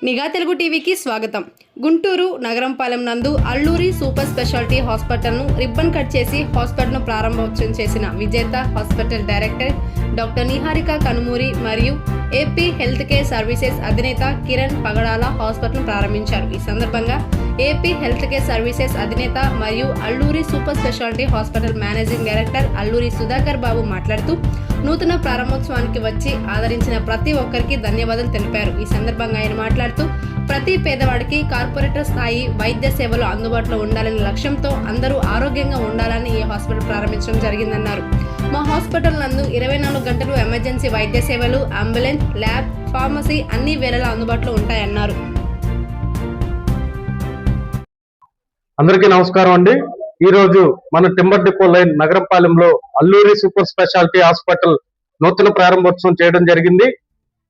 నిఘా తెలుగు టీవీకి స్వాగతం. గుంటూరు నగరంపాలెం నందు అల్లూరి సూపర్ స్పెషాలిటీ హాస్పిటల్ను రిబ్బన్ కట్ చేసి హాస్పిటల్ను ప్రారంభోత్సవం చేసిన Vijetha hospital director doctor Niharika Kanumuri మరియు ఏపీ హెల్త్ కేర్ సర్వీసెస్ అధినేత కిరణ్ పగడాల హాస్పిటల్ను ప్రారంభించారు. ఈ సందర్భంగా ఏపీ హెల్త్ కేర్ సర్వీసెస్ అధినేత మరియు Alluri super speciality hospital managing director Alluri Sudhakar Babu మాట్లాడుతూ నూతన ప్రారంభోత్సవానికి వచ్చి ఆదరించిన ప్రతి ఒక్కరికి ధన్యవాదాలు తెలిపారు. ఈ సందర్భంగా ఆయన మాట్లాడుతూ ప్రతి పేదవాడికి కార్పొరేటర్ స్థాయి వైద్య సేవలు అందుబాటులో ఉండాలనే లక్ష్యంతో అందరూ ఆరోగ్యంగా ఉండాలని ఈ హాస్పిటల్ ప్రారంభించడం జరిగిందన్నారు. మా హాస్పిటల్ నందు 24 గంటలు ఎమర్జెన్సీ వైద్య సేవలు, అంబులెన్స్, ల్యాబ్, ఫార్మసీ అన్ని వేళలా అందుబాటులో ఉంటాయన్నారు. అందరికీ నమస్కారం అండి. ఈ రోజు మన టింబర్ డిపో లైన్ నగరంపాలెంలో అల్లూరి సూపర్ స్పెషాలిటీ హాస్పిటల్ నూతన ప్రారంభోత్సవం చేయడం జరిగింది.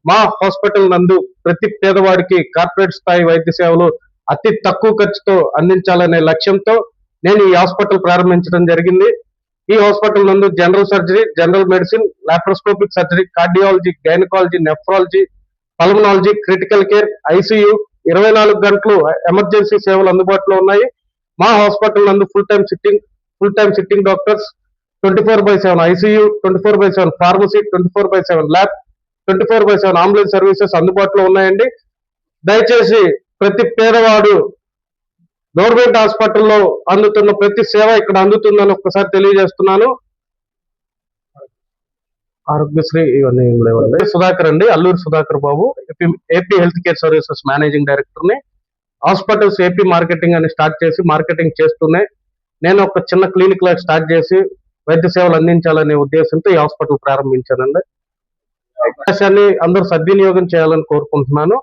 మా హాస్పిటల్ నందు ప్రతి పేదవాడికి కార్పొరేట్ స్థాయి వైద్య సేవలు అతి తక్కువ ఖర్చుతో అందించాలనే లక్ష్యంతో నేను ఈ హాస్పిటల్ ప్రారంభించడం జరిగింది. ఈ హాస్పిటల్ నందు general surgery, general medicine, laparoscopic surgery, cardiology, gynaecology, nephrology, pulmonology, critical care, ICU 24 గంటలు ఎమర్జెన్సీ సేవలు అందుబాటులో ఉన్నాయి. మా హాస్పిటల్ నందు full time sitting doctors, 24/7 ICU, 24/7 pharmacy, 24/7 lab, 24/7 ambulance services అందుబాటులో ఉన్నాయండి. దయచేసి ప్రతి పేదవాడు గవర్నమెంట్ హాస్పిటల్లో అందుతున్న ప్రతి సేవ ఇక్కడ అందుతుందని ఒక్కసారి తెలియజేస్తున్నాను. ఆరోగ్యశ్రీ ఇవన్నీ లేవండి. సుధాకర్ అండి, Alluri Sudhakar Babu, AP health care services managing director ని. హాస్పిటల్స్ ఏపీ మార్కెటింగ్ అని స్టార్ట్ చేసి మార్కెటింగ్ చేస్తూనే నేను ఒక చిన్న క్లినిక్ లాగా స్టార్ట్ చేసి వైద్య సేవలు అందించాలనే ఉద్దేశంతో ఈ హాస్పిటల్ ప్రారంభించానండి. అవకాశాన్ని అందరూ సద్వినియోగం చేయాలని కోరుకుంటున్నాను.